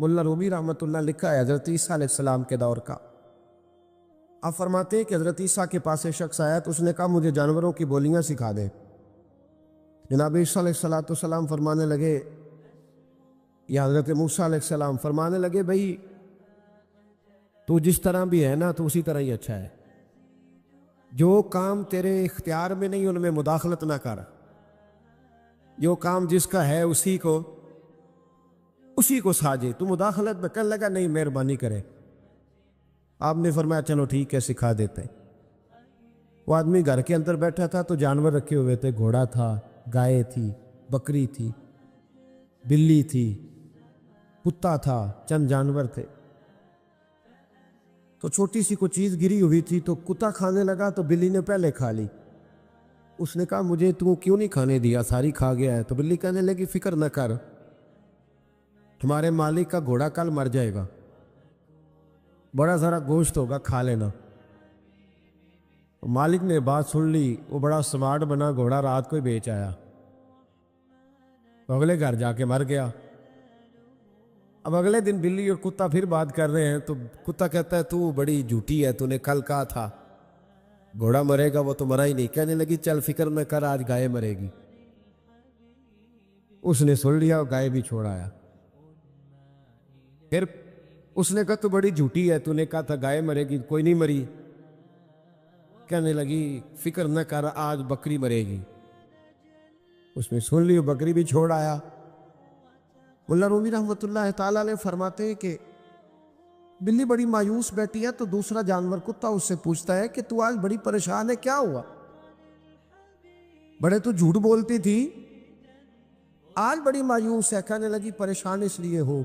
ملا رومی رحمۃ اللہ لکھا ہے حضرت عیسیٰ علیہ السلام کے دور کا۔ آپ فرماتے ہیں کہ حضرت عیسیٰ کے پاس ایک شخص آیا تو اس نے کہا مجھے جانوروں کی بولیاں سکھا دے۔ جناب عیسیٰ علیہ السلام فرمانے لگے، یا حضرت موسیٰ علیہ السلام فرمانے لگے، بھائی تو جس طرح بھی ہے نا تو اسی طرح ہی اچھا ہے، جو کام تیرے اختیار میں نہیں ان میں مداخلت نہ کر، جو کام جس کا ہے اسی کو ساجے، تو مداخلت میں کہنے لگا نہیں مہربانی کرے۔ آپ نے فرمایا چلو ٹھیک ہے سکھا دیتے۔ وہ آدمی گھر کے اندر بیٹھا تھا تو جانور رکھے ہوئے تھے، گھوڑا تھا، گائے تھی، بکری تھی، بلی تھی، کتا تھا، چند جانور تھے۔ تو چھوٹی سی کوئی چیز گری ہوئی تھی تو کتا کھانے لگا تو بلی نے پہلے کھا لی۔ اس نے کہا مجھے تو کیوں نہیں کھانے دیا، ساری کھا گیا ہے۔ تو بلی کہنے لگی فکر نہ کر، تمہارے مالک کا گھوڑا کل مر جائے گا، بڑا ذرا گوشت ہوگا، کھا لینا۔ مالک نے بات سن لی، وہ بڑا سمارٹ بنا، گھوڑا رات کو ہی بیچ آیا، اگلے گھر جا کے مر گیا۔ اب اگلے دن بلی اور کتا پھر بات کر رہے ہیں تو کتا کہتا ہے تو بڑی جھوٹی ہے، تو نے کل کہا تھا گھوڑا مرے گا، وہ تو مرا ہی نہیں۔ کہنے لگی چل فکر نہ کر، آج گائے مرے گی۔ اس نے سن لیا، گائے بھی چھوڑ آیا۔ پھر اس نے کہا تو بڑی جھوٹی ہے، تو نے کہا تھا گائے مرے گی، کوئی نہیں مری۔ کہنے لگی فکر نہ کر، آج بکری مرے گی۔ اس نے سن لی، بکری بھی چھوڑ آیا۔ ملا رومی رحمۃ اللہ تعالیٰ علیہ فرماتے ہیں کہ بلی بڑی مایوس بیٹھی ہے تو دوسرا جانور کتا اس سے پوچھتا ہے کہ تو آج بڑی پریشان ہے، کیا ہوا؟ بڑے تو جھوٹ بولتی تھی، آج بڑی مایوس ہے۔ کہنے لگی پریشان اس لیے ہو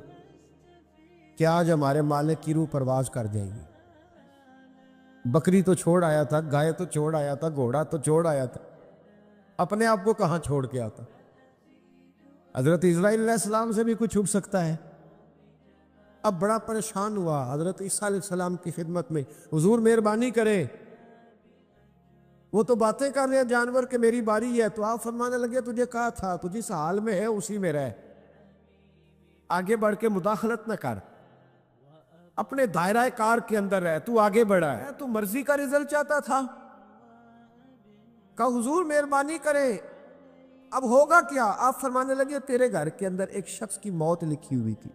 کہ آج ہمارے مالک کی روح پرواز کر جائے گی۔ بکری تو چھوڑ آیا تھا، گائے تو چھوڑ آیا تھا، گھوڑا تو چھوڑ آیا تھا، اپنے آپ کو کہاں چھوڑ کے آتا؟ حضرت اسرائیل علیہ السلام سے بھی کچھ چھپ سکتا ہے؟ اب بڑا پریشان ہوا، حضرت عیسیٰ علیہ السلام کی خدمت میں، حضور مہربانی کرے، وہ تو باتیں کر رہے ہیں جانور کہ میری باری ہے۔ تو آپ فرمانے لگے تجھے کہا تھا تو جس حال میں ہے اسی میں رہ، آگے بڑھ کے مداخلت نہ کر، اپنے دائرہ کار کے اندر رہ، تو آگے بڑھا ہے، تو مرضی کا رزلٹ چاہتا تھا۔ کہا حضور مہربانی کرے، اب ہوگا کیا؟ آپ فرمانے لگے تیرے گھر کے اندر ایک شخص کی موت لکھی ہوئی تھی،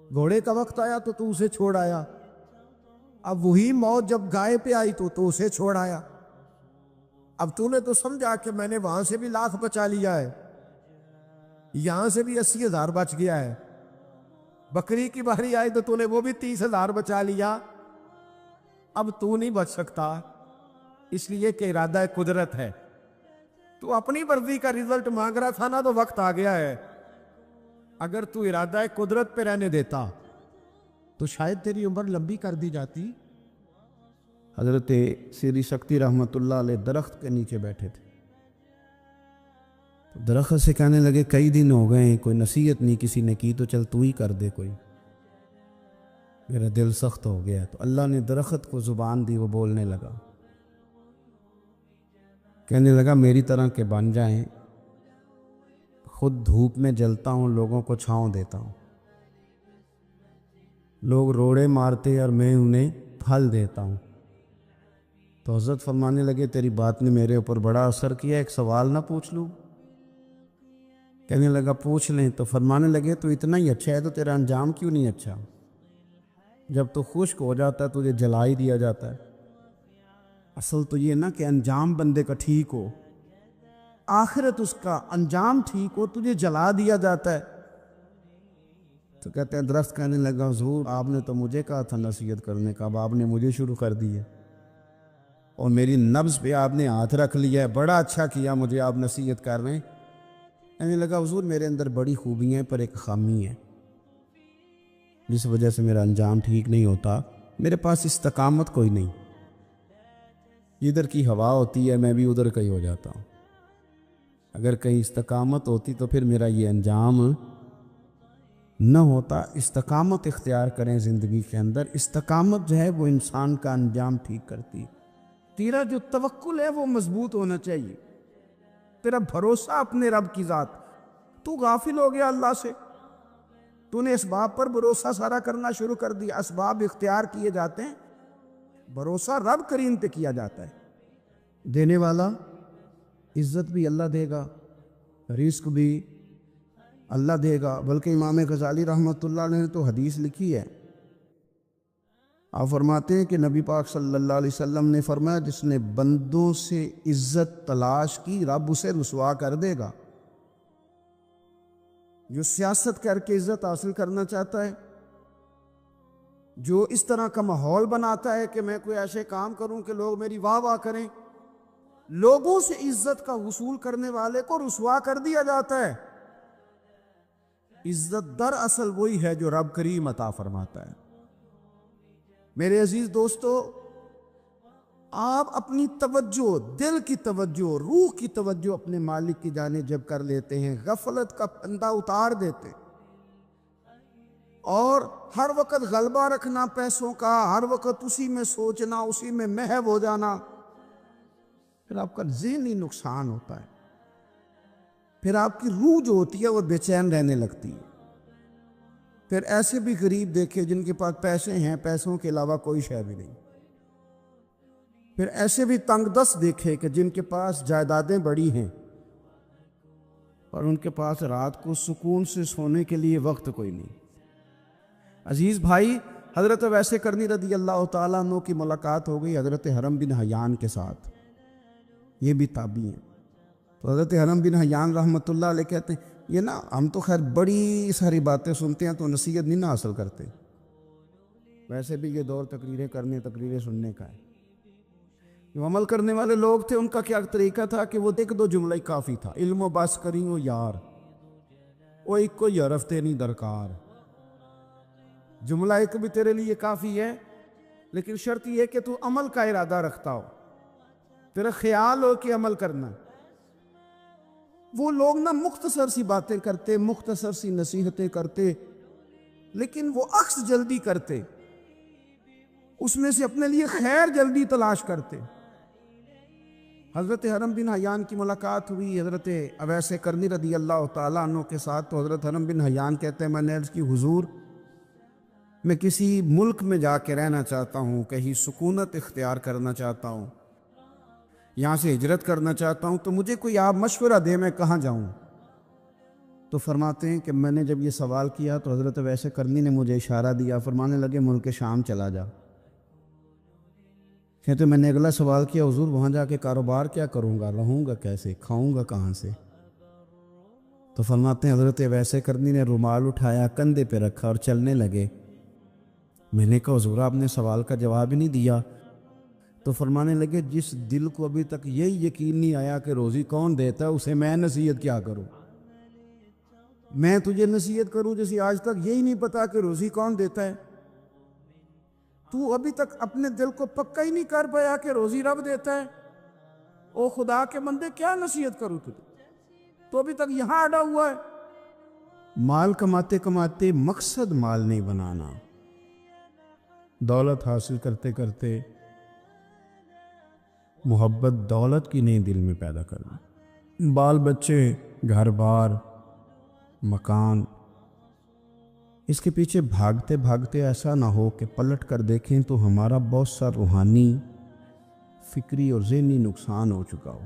گھوڑے کا وقت آیا تو اسے چھوڑ آیا، اب وہی موت جب گائے پہ آئی تو اسے چھوڑ آیا۔ اب تو نے تو سمجھا کہ میں نے وہاں سے بھی لاکھ بچا لیا ہے، یہاں سے بھی 80,000 بچ گیا ہے، بکری کی باری آئی تو نے وہ بھی 30,000 بچا لیا۔ اب تو نہیں بچ سکتا، اس لیے کہ ارادہ قدرت ہے، تو اپنی مرضی کا رزلٹ مانگ رہا تھا نا، تو وقت آ گیا ہے۔ اگر تو ارادہ قدرت پہ رہنے دیتا تو شاید تیری عمر لمبی کر دی جاتی۔ حضرت سری شکتی رحمت اللہ علیہ درخت کے نیچے بیٹھے تھے، تو درخت سے کہنے لگے کئی دن ہو گئے کوئی نصیحت نہیں کسی نے کی، تو چل تو ہی کر دے کوئی، میرا دل سخت ہو گیا۔ تو اللہ نے درخت کو زبان دی، وہ بولنے لگا، کہنے لگا میری طرح کے بن جائیں، خود دھوپ میں جلتا ہوں، لوگوں کو چھاؤں دیتا ہوں، لوگ روڑے مارتے اور میں انہیں پھل دیتا ہوں۔ تو حضرت فرمانے لگے تیری بات نے میرے اوپر بڑا اثر کیا، ایک سوال نہ پوچھ لوں؟ کہنے لگا پوچھ لیں۔ تو فرمانے لگے تو اتنا ہی اچھا ہے تو تیرا انجام کیوں نہیں اچھا؟ جب تو خشک ہو جاتا ہے تجھے جلا ہی دیا جاتا ہے۔ اصل تو یہ نا کہ انجام بندے کا ٹھیک ہو، آخرت اس کا انجام ٹھیک ہو، تجھے جلا دیا جاتا ہے۔ تو کہتے ہیں درخت کہنے لگا حضور آپ نے تو مجھے کہا تھا نصیحت کرنے کا، اب آپ نے مجھے شروع کر دی ہے، اور میری نبض پہ آپ نے ہاتھ رکھ لیا ہے، بڑا اچھا کیا مجھے آپ نصیحت کر رہے ہیں۔ کہنے لگا حضور میرے اندر بڑی خوبیاں ہیں پر ایک خامی ہے، جس وجہ سے میرا انجام ٹھیک نہیں ہوتا، میرے پاس استقامت کوئی نہیں، ادھر کی ہوا ہوتی ہے میں بھی ادھر کا ہی ہو جاتا ہوں۔ اگر کہیں استقامت ہوتی تو پھر میرا یہ انجام نہ ہوتا۔ استقامت اختیار کریں زندگی کے اندر، استقامت جو ہے وہ انسان کا انجام ٹھیک کرتی ہے۔ تیرا جو توکل ہے وہ مضبوط ہونا چاہیے، تیرا بھروسہ اپنے رب کی ذات۔ تو غافل ہو گیا اللہ سے، تو نے اسباب پر بھروسہ سارا کرنا شروع کر دیا. اسباب اختیار کیے جاتے ہیں, بھروسہ رب کریم پہ کیا جاتا ہے. دینے والا, عزت بھی اللہ دے گا, رزق بھی اللہ دے گا. بلکہ امام غزالی رحمۃ اللہ علیہ نے تو حدیث لکھی ہے, آپ فرماتے ہیں کہ نبی پاک صلی اللہ علیہ وسلم نے فرمایا جس نے بندوں سے عزت تلاش کی رب اسے رسوا کر دے گا. جو سیاست کر کے عزت حاصل کرنا چاہتا ہے, جو اس طرح کا ماحول بناتا ہے کہ میں کوئی ایسے کام کروں کہ لوگ میری واہ واہ کریں, لوگوں سے عزت کا حصول کرنے والے کو رسوا کر دیا جاتا ہے. عزت در اصل وہی ہے جو رب کریم عطا فرماتا ہے. میرے عزیز دوستو, آپ اپنی توجہ, دل کی توجہ, روح کی توجہ اپنے مالک کی جانب جب کر لیتے ہیں, غفلت کا پردہ اتار دیتے اور ہر وقت غلبہ رکھنا پیسوں کا, ہر وقت اسی میں سوچنا, اسی میں محو ہو جانا, پھر آپ کا ذہنی نقصان ہوتا ہے. پھر آپ کی روح جو ہوتی ہے وہ بے چین رہنے لگتی ہے. پھر ایسے بھی غریب دیکھے جن کے پاس پیسے ہیں, پیسوں کے علاوہ کوئی شے بھی نہیں. پھر ایسے بھی تنگ دست دیکھے کہ جن کے پاس جائیدادیں بڑی ہیں اور ان کے پاس رات کو سکون سے سونے کے لیے وقت کوئی نہیں. عزیز بھائی, حضرت ویسے کرنی رضی اللہ تعالیٰ عنہ کی ملاقات ہو گئی حضرت حرم بن حیان کے ساتھ. یہ بھی تابعی ہیں. تو حضرت حرم بن حیان رحمۃ اللہ علیہ کہتے ہیں یہ نا ہم تو خیر بڑی ساری باتیں سنتے ہیں تو نصیحت نہیں نہ حاصل کرتے. ویسے بھی یہ دور تقریریں کرنے, تقریریں سننے کا ہے. جو عمل کرنے والے لوگ تھے ان کا کیا طریقہ تھا کہ وہ ایک دو جملہ ہی کافی تھا. علم و بس کری ہو یار, وہ ایک کوئی عرفتے نہیں درکار. جملہ ایک بھی تیرے لیے کافی ہے, لیکن شرط یہ کہ تو عمل کا ارادہ رکھتا ہو, تیرا خیال ہو کہ عمل کرنا. وہ لوگ نا مختصر سی باتیں کرتے, مختصر سی نصیحتیں کرتے, لیکن وہ عکس جلدی کرتے, اس میں سے اپنے لیے خیر جلدی تلاش کرتے. حضرت حرم بن حیان کی ملاقات ہوئی حضرت اویس کرنی رضی اللہ تعالیٰ عنہ کے ساتھ. تو حضرت حرم بن حیان کہتے ہیں میں نے عرض کی حضور میں کسی ملک میں جا کے رہنا چاہتا ہوں, کہیں سکونت اختیار کرنا چاہتا ہوں, یہاں سے ہجرت کرنا چاہتا ہوں, تو مجھے کوئی آپ مشورہ دے میں کہاں جاؤں. تو فرماتے ہیں کہ میں نے جب یہ سوال کیا تو حضرت ویسے کرنی نے مجھے اشارہ دیا, فرمانے لگے ملک شام چلا جا. کہتے میں نے اگلا سوال کیا حضور وہاں جا کے کاروبار کیا کروں گا, رہوں گا کیسے, کھاؤں گا کہاں سے. تو فرماتے ہیں حضرت ویسے کرنی نے رومال اٹھایا, کندھے پہ رکھا اور چلنے لگے. میں نے کہا حضور آپ نے سوال کا جواب ہی نہیں دیا. تو فرمانے لگے جس دل کو ابھی تک یہی یقین نہیں آیا کہ روزی کون دیتا ہے اسے میں نصیحت کیا کروں. میں تجھے نصیحت کروں جیسے آج تک یہی نہیں پتا کہ روزی کون دیتا ہے. تو ابھی تک اپنے دل کو پکا ہی نہیں کر پایا کہ روزی رب دیتا ہے. او خدا کے بندے کیا نصیحت کروں تجھے, تو ابھی تک یہاں اڑا ہوا ہے. مال کماتے کماتے مقصد مال نہیں بنانا, دولت حاصل کرتے کرتے محبت دولت کی نہیں دل میں پیدا کرنا. بال بچے, گھر بار, مکان, اس کے پیچھے بھاگتے بھاگتے ایسا نہ ہو کہ پلٹ کر دیکھیں تو ہمارا بہت سا روحانی, فکری اور ذہنی نقصان ہو چکا ہو.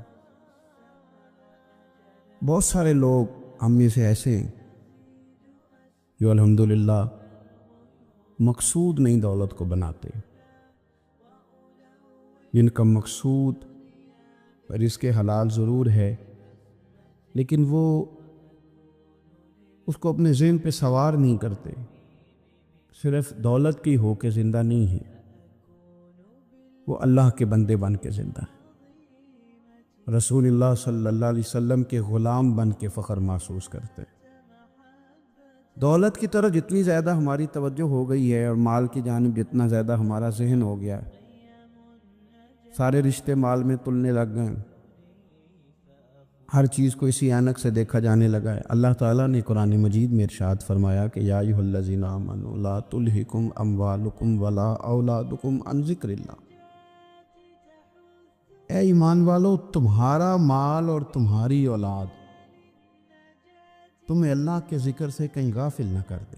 بہت سارے لوگ ہم میں سے ایسے ہیں جو الحمدللہ مقصود نہیں دولت کو بناتے, جن کا مقصود رزق حلال ضرور ہے لیکن وہ اس کو اپنے ذہن پہ سوار نہیں کرتے, صرف دولت کی ہو کے زندہ نہیں ہے, وہ اللہ کے بندے بن کے زندہ ہے, رسول اللہ صلی اللہ علیہ وسلم کے غلام بن کے فخر محسوس کرتے. دولت کی طرف جتنی زیادہ ہماری توجہ ہو گئی ہے اور مال کی جانب جتنا زیادہ ہمارا ذہن ہو گیا ہے, سارے رشتے مال میں تلنے لگ گئے, ہر چیز کو اسی عینک سے دیکھا جانے لگا ہے. اللہ تعالیٰ نے قرآن مجید میں ارشاد فرمایا کہ یا ایھا الذین آمنوا لا تلہکم اموالکم ولا اولادکم عن ذکر اللہ. اے ایمان والو, تمہارا مال اور تمہاری اولاد تمہیں اللہ کے ذکر سے کہیں غافل نہ کر دے.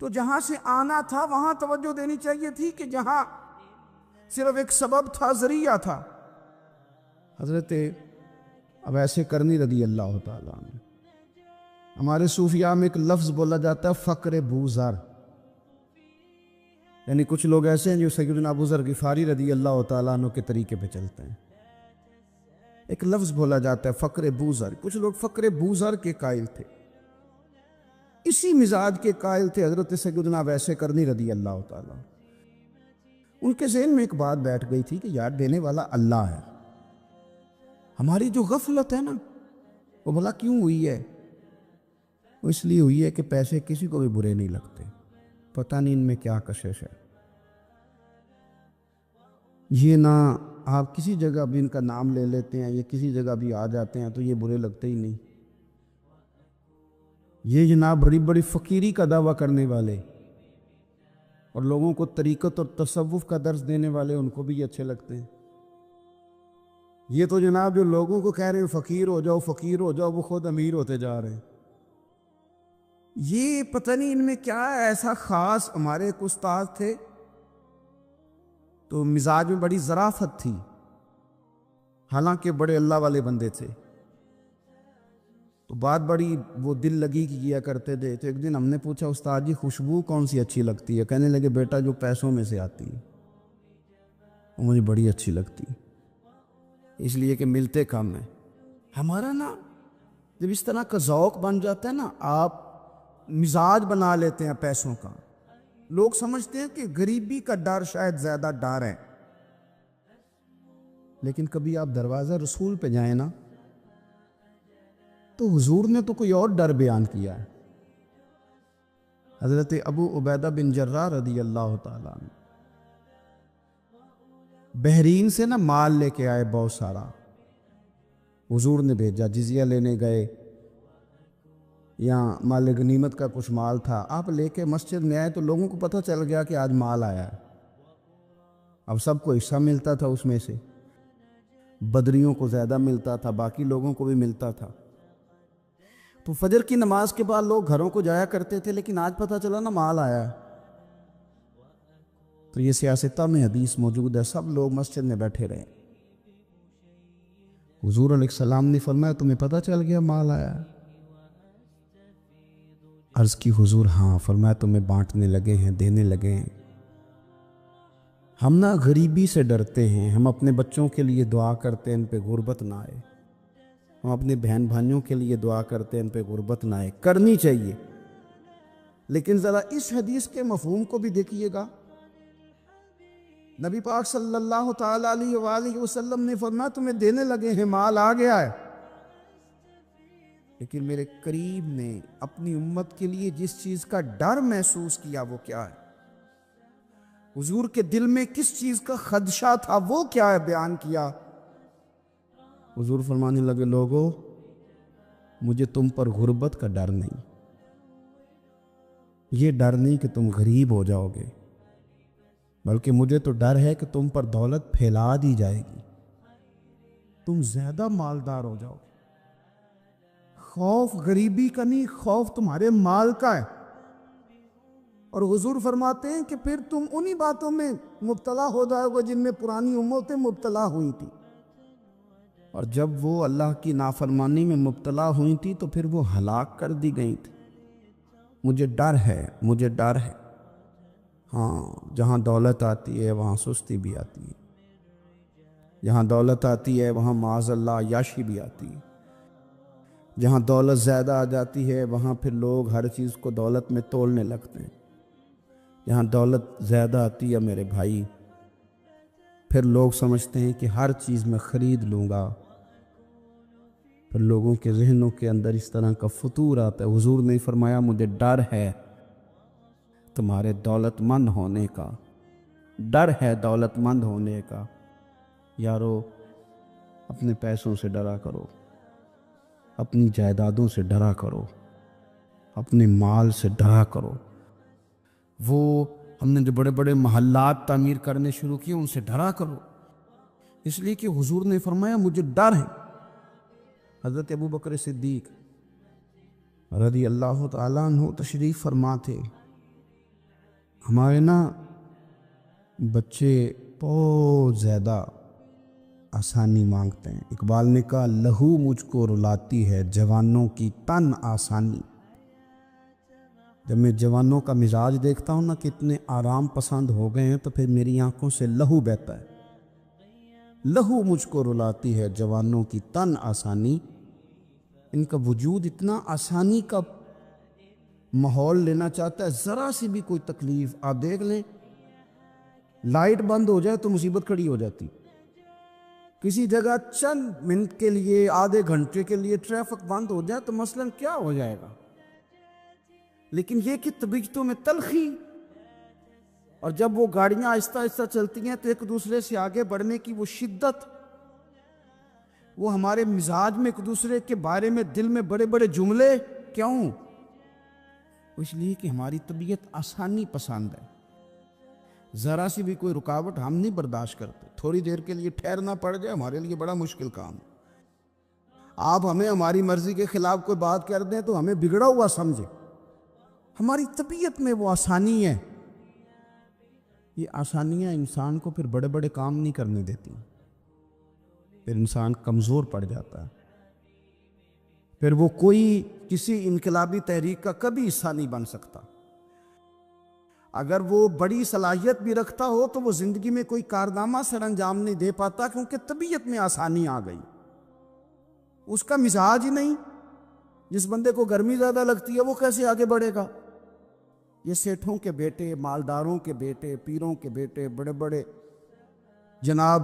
تو جہاں سے آنا تھا وہاں توجہ دینی چاہیے تھی کہ جہاں صرف ایک سبب تھا، ذریعہ تھا۔ حضرت اویس کرنی رضی اللہ تعالیٰ عنہ، ہمارے صوفیاء میں ایک لفظ بولا جاتا ہے فقر بوذر، یعنی کچھ لوگ ایسے ہیں جو سیدنا ابو ذر غفاری رضی اللہ تعالیٰ عنہ کے طریقے پہ چلتے ہیں۔ ایک لفظ بولا جاتا ہے فقر بوذر، کچھ لوگ فقر بوذر کے قائل تھے، اسی مزاج کے قائل تھے حضرت سیدنا اویس کرنی رضی اللہ تعالیٰ۔ ان کے ذہن میں ایک بات بیٹھ گئی تھی کہ یار دینے والا اللہ ہے، ہماری جو غفلت ہے نا وہ بھلا کیوں ہوئی ہے؟ وہ اس لیے ہوئی ہے کہ پیسے کسی کو بھی برے نہیں لگتے، پتہ نہیں ان میں کیا کشش ہے۔ یہ نہ آپ کسی جگہ بھی ان کا نام لے لیتے ہیں، یہ کسی جگہ بھی آ جاتے ہیں تو یہ برے لگتے ہی نہیں۔ یہ جناب بڑی بڑی فقیری کا دعویٰ کرنے والے اور لوگوں کو طریقت اور تصوف کا درس دینے والے، ان کو بھی یہ اچھے لگتے ہیں۔ یہ تو جناب جو لوگوں کو کہہ رہے ہیں فقیر ہو جاؤ فقیر ہو جاؤ، وہ خود امیر ہوتے جا رہے ہیں۔ یہ پتہ نہیں ان میں کیا ایسا خاص۔ ہمارے ایک استاد تھے تو مزاج میں بڑی ظرافت تھی، حالانکہ بڑے اللہ والے بندے تھے، تو بات بڑی وہ دل لگی کی کیا کرتے تھے۔ تو ایک دن ہم نے پوچھا استاد جی خوشبو کون سی اچھی لگتی ہے؟ کہنے لگے بیٹا جو پیسوں میں سے آتی ہے وہ مجھے بڑی اچھی لگتی ہے، اس لیے کہ ملتے کم ہیں۔ ہمارا نا جب اس طرح کا ذوق بن جاتا ہے نا، آپ مزاج بنا لیتے ہیں پیسوں کا، لوگ سمجھتے ہیں کہ غریبی کا ڈر شاید زیادہ ڈر ہے، لیکن کبھی آپ دروازہ رسول پہ جائیں نا تو حضور نے تو کوئی اور ڈر بیان کیا ہے۔ حضرت ابو عبیدہ بن جراح رضی اللہ تعالیٰ عنہ بحرین سے نا مال لے کے آئے بہت سارا، حضور نے بھیجا، جزیہ لینے گئے یا مال غنیمت کا کچھ مال تھا، آپ لے کے مسجد میں آئے تو لوگوں کو پتہ چل گیا کہ آج مال آیا ہے۔ اب سب کو حصہ ملتا تھا اس میں سے، بدریوں کو زیادہ ملتا تھا، باقی لوگوں کو بھی ملتا تھا۔ تو فجر کی نماز کے بعد لوگ گھروں کو جایا کرتے تھے، لیکن آج پتہ چلا نا مال آیا ہے۔ تو یہ سیاستہ میں حدیث موجود ہے، سب لوگ مسجد میں بیٹھے رہے۔ حضور علیہ السلام نے فرمایا تمہیں پتہ چل گیا مال آیا ہے؟ عرض کی حضور ہاں۔ فرمایا تمہیں بانٹنے لگے ہیں، دینے لگے ہیں۔ ہم نا غریبی سے ڈرتے ہیں، ہم اپنے بچوں کے لیے دعا کرتے ہیں ان پہ غربت نہ آئے، ہم اپنے بہن بھائیوں کے لیے دعا کرتے ہیں ان پہ غربت نہ آئے، کرنی چاہیے، لیکن ذرا اس حدیث کے مفہوم کو بھی دیکھیے گا۔ نبی پاک صلی اللہ تعالیٰ علیہ وآلہ وسلم نے فرمایا تمہیں دینے لگے ہیں، مال آ گیا ہے، لیکن میرے قریب نے اپنی امت کے لیے جس چیز کا ڈر محسوس کیا وہ کیا ہے؟ حضور کے دل میں کس چیز کا خدشہ تھا وہ کیا ہے بیان کیا۔ حضور فرمانے لگے لوگو مجھے تم پر غربت کا ڈر نہیں، یہ ڈر نہیں کہ تم غریب ہو جاؤ گے، بلکہ مجھے تو ڈر ہے کہ تم پر دولت پھیلا دی جائے گی، تم زیادہ مالدار ہو جاؤ گے۔ خوف غریبی کا نہیں، خوف تمہارے مال کا ہے۔ اور حضور فرماتے ہیں کہ پھر تم انہی باتوں میں مبتلا ہو جاؤ گے جن میں پرانی امتیں مبتلا ہوئی تھی، اور جب وہ اللہ کی نافرمانی میں مبتلا ہوئی تھی تو پھر وہ ہلاک کر دی گئی تھی۔ مجھے ڈر ہے، مجھے ڈر ہے۔ ہاں جہاں دولت آتی ہے وہاں سستی بھی آتی ہے، جہاں دولت آتی ہے وہاں معاذ اللہ عیاشی بھی آتی ہے، جہاں دولت زیادہ آ جاتی ہے وہاں پھر لوگ ہر چیز کو دولت میں تولنے لگتے ہیں۔ جہاں دولت زیادہ آتی ہے میرے بھائی، پھر لوگ سمجھتے ہیں کہ ہر چیز میں خرید لوں گا، پھر لوگوں کے ذہنوں کے اندر اس طرح کا فطور آتا ہے۔ حضور نے فرمایا مجھے ڈر ہے تمہارے دولت مند ہونے کا، ڈر ہے دولت مند ہونے کا۔ یارو اپنے پیسوں سے ڈرا کرو، اپنی جائیدادوں سے ڈرا کرو، اپنے مال سے ڈرا کرو۔ وہ ہم نے جو بڑے بڑے محلات تعمیر کرنے شروع کیے ان سے ڈرا کرو، اس لیے کہ حضور نے فرمایا مجھے ڈر ہے۔ حضرت ابو بکر صدیق رضی اللہ تعالیٰ عنہ تشریف فرما تھے، ہمارے نا بچے بہت زیادہ آسانی مانگتے ہیں. اقبال نے کہا لہو مجھ کو رلاتی ہے جوانوں کی تن آسانی. جب میں جوانوں کا مزاج دیکھتا ہوں نا کتنے آرام پسند ہو گئے ہیں تو پھر میری آنکھوں سے لہو بہتا ہے. لہو مجھ کو رلاتی ہے جوانوں کی تن آسانی. ان کا وجود اتنا آسانی کا ماحول لینا چاہتا ہے. ذرا سی بھی کوئی تکلیف آپ دیکھ لیں، لائٹ بند ہو جائے تو مصیبت کھڑی ہو جاتی. کسی جگہ چند منٹ کے لیے آدھے گھنٹے کے لیے ٹریفک بند ہو جائے تو مثلاً کیا ہو جائے گا. لیکن یہ کہ طبیعتوں میں تلخی، اور جب وہ گاڑیاں آہستہ آہستہ چلتی ہیں تو ایک دوسرے سے آگے بڑھنے کی وہ شدت، وہ ہمارے مزاج میں ایک دوسرے کے بارے میں دل میں بڑے بڑے جملے کیوں؟ اس لیے کہ ہماری طبیعت آسانی پسند ہے. ذرا سی بھی کوئی رکاوٹ ہم نہیں برداشت کرتے. تھوڑی دیر کے لیے ٹھہرنا پڑ جائے ہمارے لیے بڑا مشکل کام ہے. آپ ہمیں ہماری مرضی کے خلاف کوئی بات کر دیں تو ہمیں بگڑا ہوا سمجھے. ہماری طبیعت میں وہ آسانی ہے. یہ آسانیاں انسان کو پھر بڑے بڑے کام نہیں کرنے دیتی. پھر انسان کمزور پڑ جاتا ہے. پھر وہ کوئی کسی انقلابی تحریک کا کبھی حصہ نہیں بن سکتا. اگر وہ بڑی صلاحیت بھی رکھتا ہو تو وہ زندگی میں کوئی کارنامہ سر انجام نہیں دے پاتا، کیونکہ طبیعت میں آسانی آ گئی. اس کا مزاج ہی نہیں. جس بندے کو گرمی زیادہ لگتی ہے وہ کیسے آگے بڑھے گا؟ یہ سیٹھوں کے بیٹے، مالداروں کے بیٹے، پیروں کے بیٹے، بڑے بڑے جناب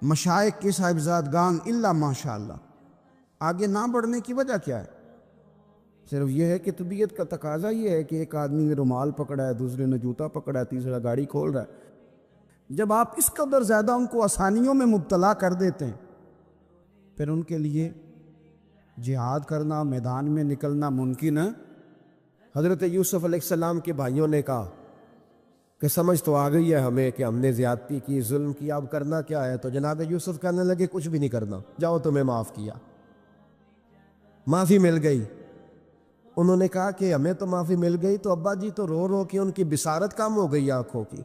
مشائخ کے صاحبزادگان الا ماشاء اللہ آگے نہ بڑھنے کی وجہ کیا ہے؟ صرف یہ ہے کہ طبیعت کا تقاضا یہ ہے کہ ایک آدمی نے رومال پکڑا ہے، دوسرے نے جوتا پکڑا ہے، تیسرا گاڑی کھول رہا ہے. جب آپ اس قدر زیادہ ان کو آسانیوں میں مبتلا کر دیتے ہیں پھر ان کے لیے جہاد کرنا، میدان میں نکلنا ممکن ہے. حضرت یوسف علیہ السلام کے بھائیوں نے کہا کہ سمجھ تو آ گئی ہے ہمیں کہ ہم نے زیادتی کی، ظلم کیا، اب کرنا کیا ہے؟ تو جناب یوسف کہنے لگے کچھ بھی نہیں کرنا، جاؤ تمہیں معاف کیا. معافی مل گئی. انہوں نے کہا کہ ہمیں تو معافی مل گئی، تو ابا جی تو رو رو کے ان کی بصارت کم ہو گئی آنکھوں کی.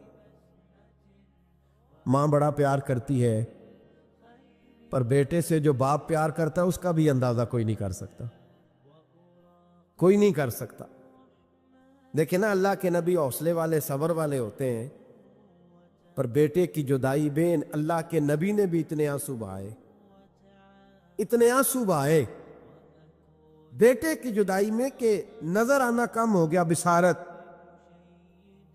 ماں بڑا پیار کرتی ہے، پر بیٹے سے جو باپ پیار کرتا ہے اس کا بھی اندازہ کوئی نہیں کر سکتا. کوئی نہیں کر سکتا. دیکھیں نا، اللہ کے نبی حوصلے والے، صبر والے ہوتے ہیں، پر بیٹے کی جدائی بین اللہ کے نبی نے بھی اتنے آنسو بہائے، اتنے آنسو بہائے بیٹے کی جدائی میں کہ نظر آنا کم ہو گیا. بصارت.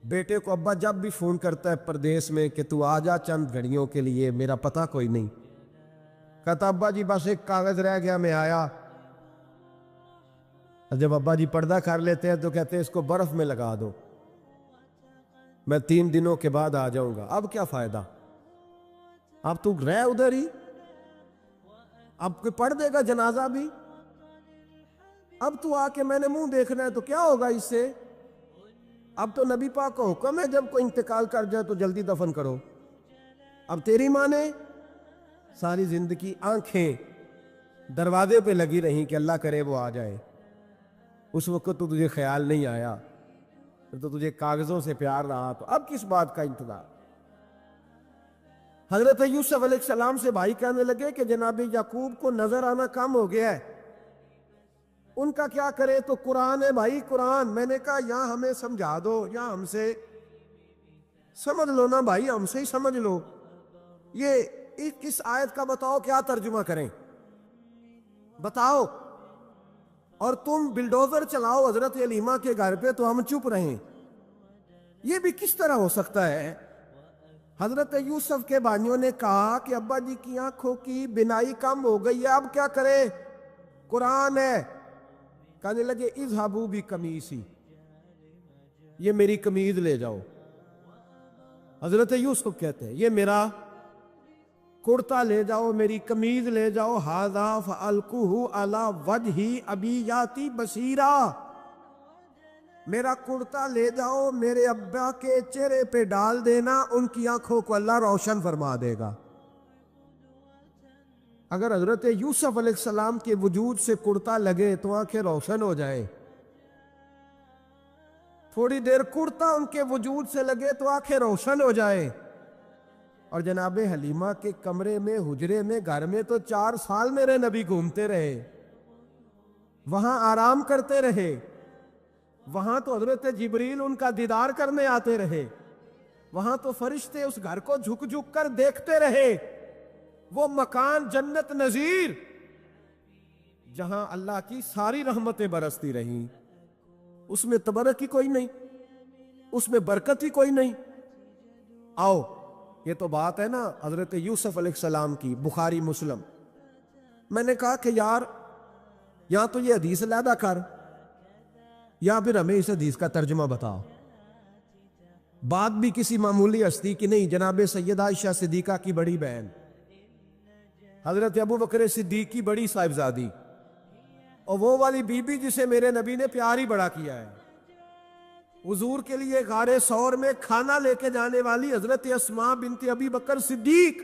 بیٹے کو ابا جب بھی فون کرتا ہے پردیس میں کہ تو آ جا چند گھڑیوں کے لیے، میرا پتہ کوئی نہیں. کہتا ابا جی بس ایک کاغذ رہ گیا، میں آیا. جب ابا جی پردہ کر لیتے ہیں تو کہتے ہیں اس کو برف میں لگا دو، میں 3 دنوں کے بعد آ جاؤں گا. اب کیا فائدہ؟ اب تو رہ ادھر ہی، اب کوئی پڑھ دے گا جنازہ بھی. اب تو آ کے میں نے منہ دیکھنا ہے تو کیا ہوگا اس سے؟ اب تو نبی پاک کا حکم ہے جب کوئی انتقال کر جائے تو جلدی دفن کرو. اب تیری ماں نے ساری زندگی آنکھیں دروازے پہ لگی رہیں کہ اللہ کرے وہ آ جائے. اس وقت تو تجھے خیال نہیں آیا، پھر تو تجھے کاغذوں سے پیار رہا، تو اب کس بات کا انتظار؟ حضرت یوسف علیہ السلام سے بھائی کہنے لگے کہ جناب یعقوب کو نظر آنا کم ہو گیا ہے، ان کا کیا کرے؟ تو قرآن ہے بھائی، قرآن. میں نے کہا یا ہمیں سمجھا دو یا ہم سے سمجھ لو نا بھائی، ہم سے ہی سمجھ لو. یہ کس آیت کا بتاؤ، کیا ترجمہ کریں بتاؤ. اور تم بلڈوزر چلاؤ حضرت علیمہ کے گھر پہ تو ہم چپ رہیں. یہ بھی کس طرح ہو سکتا ہے؟ حضرت یوسف کے بھائیوں نے کہا کہ ابا جی کی آنکھوں کی بینائی کم ہو گئی ہے، اب کیا کرے؟ قرآن ہے. کہنے لگے اذهبوا بقمیصی، یہ میری قمیض لے جاؤ. حضرت یوسف کہتے ہیں یہ میرا کرتا لے جاؤ، میری قمیض لے جاؤ. ھذا فالقوہ علی وجہ ابی یاتی بصیرا، میرا کرتا لے جاؤ، میرے ابا کے چہرے پہ ڈال دینا، ان کی آنکھوں کو اللہ روشن فرما دے گا. اگر حضرت یوسف علیہ السلام کے وجود سے کرتا لگے تو آنکھیں روشن ہو جائیں. تھوڑی دیر کرتا ان کے وجود سے لگے تو آنکھیں روشن ہو جائے. اور جناب حلیمہ کے کمرے میں، حجرے میں، گھر میں تو 4 سال میرے نبی گھومتے رہے، وہاں آرام کرتے رہے، وہاں تو حضرت جبریل ان کا دیدار کرنے آتے رہے، وہاں تو فرشتے اس گھر کو جھک جھک کر دیکھتے رہے. وہ مکان جنت نظیر جہاں اللہ کی ساری رحمتیں برستی رہیں، اس میں تبرک ہی کوئی نہیں، اس میں برکت ہی کوئی نہیں. آؤ، یہ تو بات ہے نا حضرت یوسف علیہ السلام کی، بخاری مسلم. میں نے کہا کہ یار یا تو یہ حدیث علیحدہ کر یا پھر ہمیں اس حدیث کا ترجمہ بتاؤ. بات بھی کسی معمولی ہستی کی نہیں، جناب سیدہ عائشہ صدیقہ کی بڑی بہن، حضرت ابو بکر صدیق کی بڑی صاحبزادی، اور وہ والی بی بی جسے میرے نبی نے پیار ہی بڑا کیا ہے. حضور کے لیے غار ثور میں کھانا لے کے جانے والی حضرت اسماء بنت ابی بکر صدیق،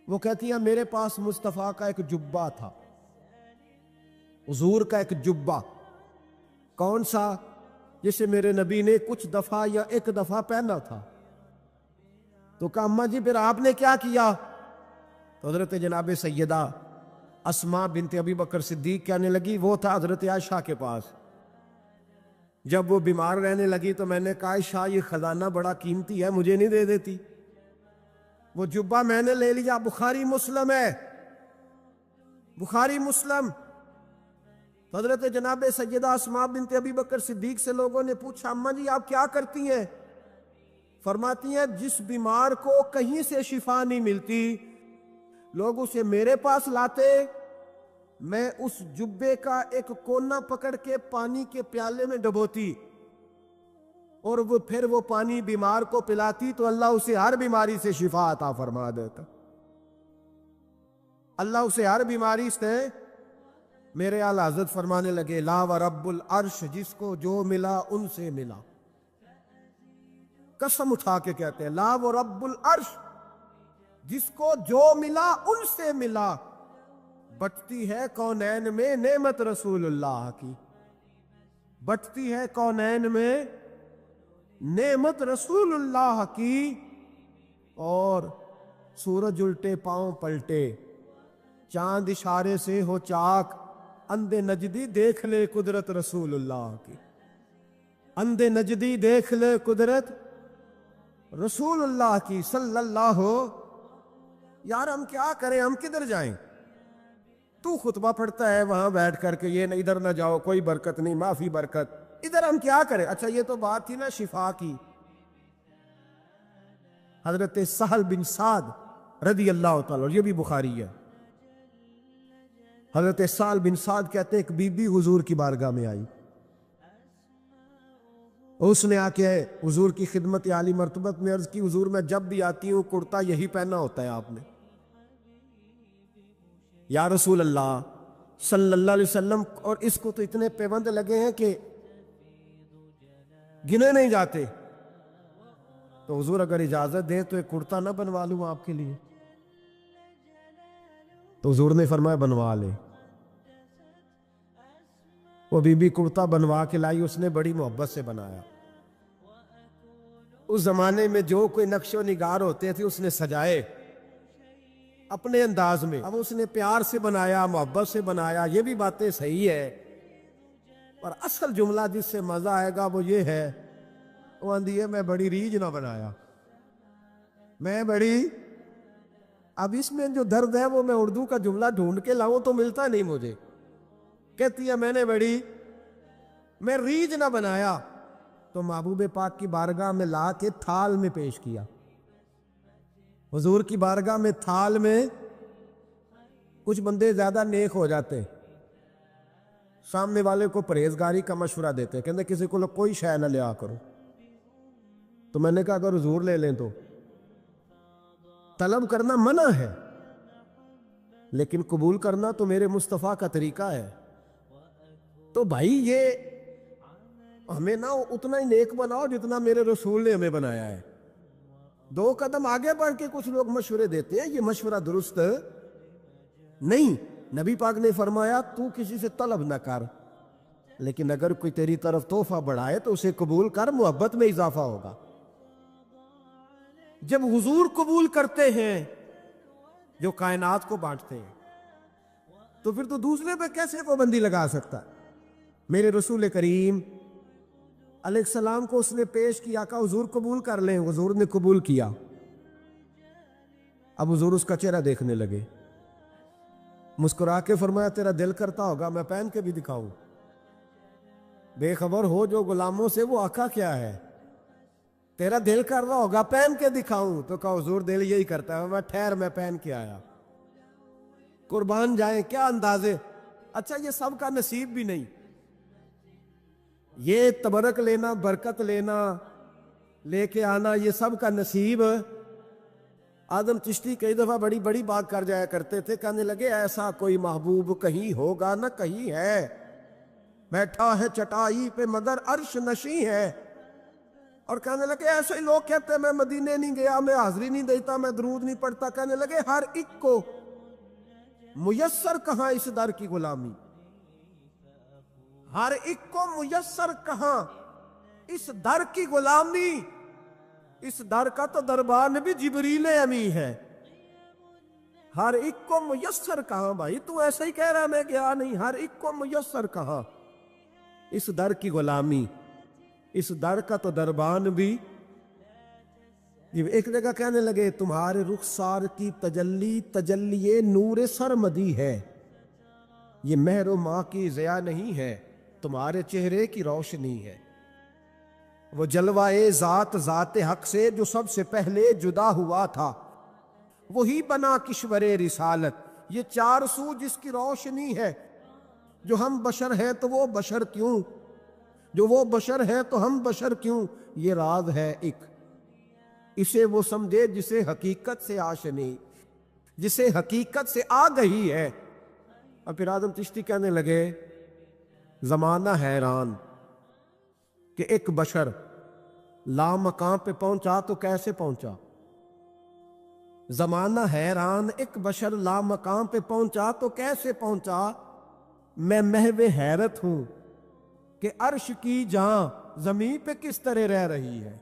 وہ کہتی ہیں میرے پاس مصطفیٰ کا ایک جبہ تھا، حضور کا ایک جبہ. کون سا؟ جسے میرے نبی نے کچھ دفعہ یا ایک دفعہ پہنا تھا. تو کہا اماں جی پھر آپ نے کیا کیا؟ تو حضرت جناب سیدہ اسماء بنت ابی بکر صدیق کہنے لگی وہ تھا حضرت عائشہ کے پاس. جب وہ بیمار رہنے لگی تو میں نے کہا عائشہ یہ خزانہ بڑا قیمتی ہے، مجھے نہیں دے دیتی؟ وہ جبہ میں نے لے لیا. بخاری مسلم ہے، بخاری مسلم. حضرت جناب سیدہ اسماء بنت ابی بکر صدیق سے لوگوں نے پوچھا اماں جی آپ کیا کرتی ہیں؟ فرماتی ہیں جس بیمار کو کہیں سے شفا نہیں ملتی لوگ اسے میرے پاس لاتے، میں اس جبے کا ایک کونا پکڑ کے پانی کے پیالے میں ڈبوتی اور وہ پھر وہ پانی بیمار کو پلاتی تو اللہ اسے ہر بیماری سے شفا عطا فرما دیتا. اللہ اسے ہر بیماری سے. میرے اعلی حضرت فرمانے لگے لا و رب العرش، جس کو جو ملا ان سے ملا. قسم اٹھا کے کہتے ہیں لا و رب العرش، جس کو جو ملا ان سے ملا. بٹتی ہے کونین میں نعمت رسول اللہ کی، بٹتی ہے کونین میں نعمت رسول اللہ کی. اور سورج الٹے پاؤں پلٹے، چاند اشارے سے ہو چاک، اندھے نجدی دیکھ لے قدرت رسول اللہ کی. اندھے نجدی دیکھ لے قدرت رسول اللہ کی صلی اللہ. یار ہم کیا کریں، ہم کدھر جائیں؟ تو خطبہ پڑھتا ہے وہاں بیٹھ کر کے یہ ادھر نہ جاؤ، کوئی برکت نہیں، معافی برکت. ادھر ہم کیا کریں؟ اچھا یہ تو بات تھی نا شفا کی. حضرت سہل بن سعد رضی اللہ تعالی، یہ بھی بخاری ہے. حضرت سہل بن سعد کہتے ایک بی بی حضور کی بارگاہ میں آئی، اس نے آ کے حضور کی خدمت عالی مرتبت میں عرض کی حضور میں جب بھی آتی ہوں کرتا یہی پہنا ہوتا ہے آپ نے. یا رسول اللہ صلی اللہ علیہ وسلم، اور اس کو تو اتنے پیوند لگے ہیں کہ گنے نہیں جاتے. تو حضور اگر اجازت دے تو ایک کرتا نہ بنوا لوں آپ کے لیے؟ تو حضور نے فرمایا بنوا لے. وہ بی بی کرتا بنوا کے لائی، اس نے بڑی محبت سے بنایا. اس زمانے میں جو کوئی نقش و نگار ہوتے تھے اس نے سجائے اپنے انداز میں. اب اس نے پیار سے بنایا، محبت سے بنایا، یہ بھی باتیں صحیح ہے، پر اصل جملہ جس سے مزہ آئے گا وہ یہ ہے، وہ آندھی ہے میں بڑی ریج نہ بنایا، میں بڑی. اب اس میں جو درد ہے وہ میں اردو کا جملہ ڈھونڈ کے لاؤں تو ملتا نہیں مجھے. کہتی ہے میں نے میں ریج نہ بنایا. تو محبوب پاک کی بارگاہ میں لا کے تھال میں پیش کیا. حضور کی بارگاہ میں تھال میں. کچھ بندے زیادہ نیک ہو جاتے، سامنے والے کو پرہیزگاری کا مشورہ دیتے، کہتے کسی کو کوئی شے نہ لیا کرو. تو میں نے کہا اگر حضور لے لیں تو طلب کرنا منع ہے، لیکن قبول کرنا تو میرے مصطفیٰ کا طریقہ ہے. تو بھائی یہ ہمیں نہ اتنا ہی نیک بناؤ جتنا میرے رسول نے ہمیں بنایا ہے. 2 قدم آگے بڑھ کے کچھ لوگ مشورے دیتے ہیں، یہ مشورہ درست نہیں. نبی پاک نے فرمایا تو کسی سے طلب نہ کر، لیکن اگر کوئی تیری طرف تحفہ بڑھائے تو اسے قبول کر، محبت میں اضافہ ہوگا۔ جب حضور قبول کرتے ہیں جو کائنات کو بانٹتے ہیں، تو پھر تو دوسرے پہ کیسے پابندی لگا سکتا ہے؟ میرے رسول کریم علیہ السلام کو اس نے پیش کیا کہ حضور قبول کر لیں، حضور نے قبول کیا۔ اب حضور اس کا چہرہ دیکھنے لگے، مسکرا کے فرمایا تیرا دل کرتا ہوگا میں پہن کے بھی دکھاؤں؟ بے خبر ہو جو غلاموں سے وہ آقا کیا ہے، تیرا دل کر رہا ہوگا پہن کے دکھاؤں؟ تو کہا حضور دل یہی کرتا ہے، میں ٹھہر میں پہن کے آیا۔ قربان جائیں کیا اندازے۔ اچھا یہ سب کا نصیب بھی نہیں، یہ تبرک لینا، برکت لینا، لے کے آنا، یہ سب کا نصیب۔ آدم چشتی کئی دفعہ بڑی بڑی بات کر جایا کرتے تھے، کہنے لگے ایسا کوئی محبوب کہیں ہوگا نہ کہیں ہے، بیٹھا ہے چٹائی پہ مگر عرش نشیں ہے۔ اور کہنے لگے ایسے ہی لوگ کہتے ہیں میں مدینے نہیں گیا، میں حاضری نہیں دیتا، میں درود نہیں پڑھتا۔ کہنے لگے ہر ایک کو میسر کہاں اس در کی غلامی، ہر ایک کو میسر کہاں اس در کی غلامی۔ اس در کا تو دربان بھی جبریل امی ہے، ہر ایک کو میسر کہاں۔ بھائی تو ایسا ہی کہہ رہا میں گیا نہیں، ہر ایک کو میسر کہاں اس در کی غلامی، اس در کا تو دربان بھی۔ ایک جگہ کہنے لگے تمہارے رخسار کی تجلی تجلی نور سرمدی ہے، یہ مہر و ماہ کی ضیاء نہیں ہے، تمہارے چہرے کی روشنی ہے۔ وہ جلوہ ذات ذات حق سے جو سب سے پہلے جدا ہوا تھا، وہی بنا کشور رسالت، یہ چار سو جس کی روشنی ہے۔ جو ہم بشر ہیں تو وہ بشر کیوں، جو وہ بشر ہے تو ہم بشر کیوں، یہ راز ہے ایک، اسے وہ سمجھے جسے حقیقت سے آشنی، جسے حقیقت سے آ گئی ہے۔ اور پھر آدم چشتی کہنے لگے زمانہ حیران کہ ایک بشر لامکان پہ پہنچا تو کیسے پہنچا، زمانہ حیران ایک بشر لامکان پہ پہنچا تو کیسے پہنچا۔ میں محو حیرت ہوں کہ عرش کی جہاں زمین پہ کس طرح رہ رہی ہے،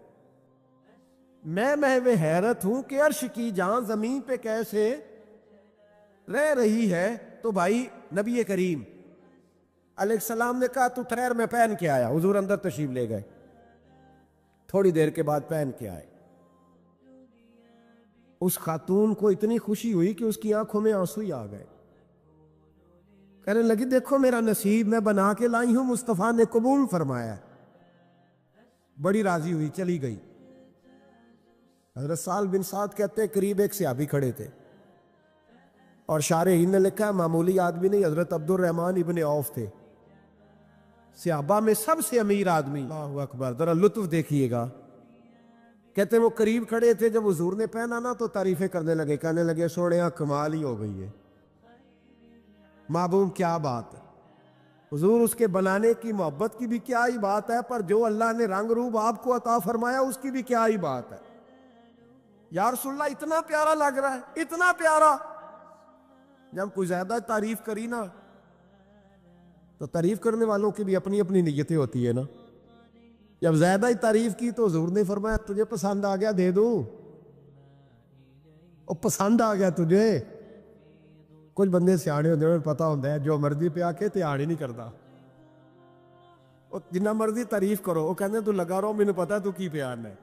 میں محو حیرت ہوں کہ عرش کی جہاں زمین پہ کیسے رہ رہی ہے۔ تو بھائی نبی کریم علیہ السلام نے کہا تو ٹھہر میں پہن کے آیا۔ حضور اندر تشریف لے گئے، تھوڑی دیر کے بعد پہن کے آئے۔ اس خاتون کو اتنی خوشی ہوئی کہ اس کی آنکھوں میں آنسو ہی آ گئے، کہنے لگی دیکھو میرا نصیب میں بنا کے لائی ہوں، مصطفیٰ نے قبول فرمایا۔ بڑی راضی ہوئی، چلی گئی۔ حضرت سہل بن سعد کہتے ہیں قریب ایک صحابی کھڑے تھے، اور شارحین نے لکھا ہے معمولی آدمی نہیں، حضرت عبد الرحمن ابن عوف تھے، صحابہ میں سب سے امیر آدمی۔ اللہ اکبر، ذرا لطف دیکھیے گا۔ کہتے ہیں وہ قریب کھڑے تھے، جب حضور نے پہنا نا تو تعریفیں کرنے لگے، کہنے لگے سوڑیاں کمال ہی ہو گئی ہے، معبوم کیا بات ہے۔ حضور اس کے بنانے کی محبت کی بھی کیا ہی بات ہے، پر جو اللہ نے رنگ روپ آپ کو عطا فرمایا اس کی بھی کیا ہی بات ہے۔ یا رسول اللہ اتنا پیارا لگ رہا ہے، اتنا پیارا۔ جب کوئی زیادہ تعریف کری نا تو تعریف کرنے والوں کی بھی اپنی اپنی نیتیں ہوتی ہے نا۔ جب زیادہ ہی تعریف کی تو حضور نے فرمایا تجھے پسند آ گیا دے دوں، اور پسند آ گیا تجھے۔ کچھ بندے سیانے ہوتے ہیں، پتا ہوتا ہے جو مرضی پہ آ کے تیار ہی نہیں کرتا، جنہ مرضی تعریف کرو وہ کہتے تو لگا رہو مجھے پتا تو کی پیار ہے۔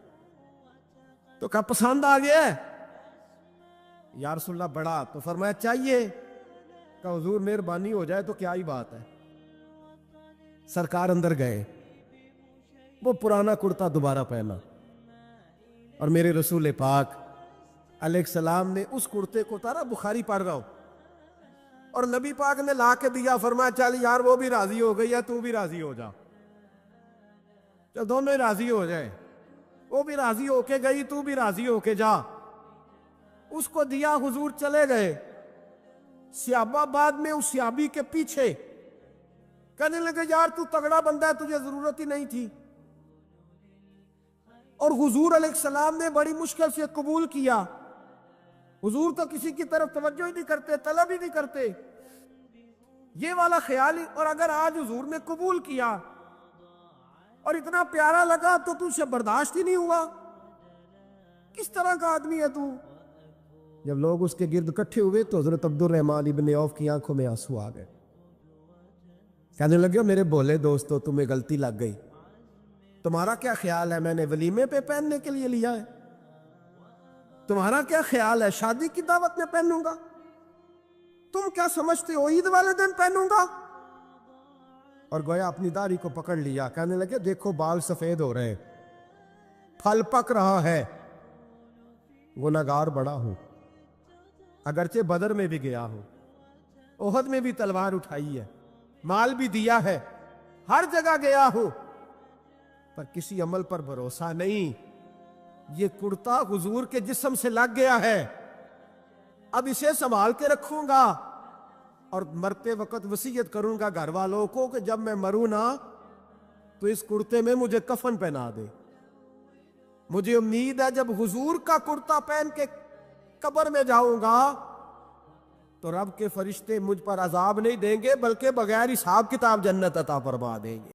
تو کہا پسند آ گیا ہے یا رسول اللہ بڑا، تو فرمایا چاہیے، کہ حضور مہربانی ہو جائے تو کیا ہی بات ہے۔ سرکار اندر گئے، وہ پرانا کرتا دوبارہ پہنا، اور میرے رسول پاک علیہ السلام نے اس کرتے کو اتارا، بخاری پڑھ رہا ہوں، اور نبی پاک نے لا کے دیا، فرمایا چل یار وہ بھی راضی ہو گئی ہے تو بھی راضی ہو جا، چل دونوں ہی راضی ہو جائے، وہ بھی راضی ہو کے گئی تو بھی راضی ہو کے جا۔ اس کو دیا، حضور چلے گئے۔ صحابہ بعد میں اس صحابی کے پیچھے کہنے لگے یار تو تگڑا بندہ ہے، تجھے ضرورت ہی نہیں تھی۔ اور حضور علیہ السلام نے بڑی مشکل سے قبول کیا۔ حضور تو کسی کی طرف توجہ ہی نہیں کرتے، طلب ہی نہیں کرتے۔ یہ والا خیال ہی. اور اگر آج حضور نے قبول کیا اور اتنا پیارا لگا تو تجھے برداشت ہی نہیں ہوا. کس طرح کا آدمی ہے تو؟ جب لوگ اس کے گرد اکٹھے ہوئے تو حضرت عبد الرحمن ابن عوف کی آنکھوں میں آنسو آ گئے. کہنے لگے میرے بھولے دوستو تمہیں غلطی لگ گئی. تمہارا کیا خیال ہے میں نے ولیمے پہ پہننے کے لیے لیا ہے؟ تمہارا کیا خیال ہے شادی کی دعوت میں پہنوں گا؟ تم کیا سمجھتے ہو عید والے دن پہنوں گا؟ اور گویا اپنی داڑھی کو پکڑ لیا. کہنے لگے دیکھو بال سفید ہو رہے ہیں, پھل پک رہا ہے. گنہگار بڑا ہوں, اگرچہ بدر میں بھی گیا ہوں, احد میں بھی تلوار اٹھائی ہے, مال بھی دیا ہے, ہر جگہ گیا ہوں, پر کسی عمل پر بھروسہ نہیں. یہ کرتا حضور کے جسم سے لگ گیا ہے, اب اسے سنبھال کے رکھوں گا اور مرتے وقت وصیت کروں گا گھر والوں کو کہ جب میں مروں نا تو اس کرتے میں مجھے کفن پہنا دے. مجھے امید ہے جب حضور کا کرتا پہن کے قبر میں جاؤں گا تو رب کے فرشتے مجھ پر عذاب نہیں دیں گے بلکہ بغیر حساب کتاب جنت عطا فرما دیں گے.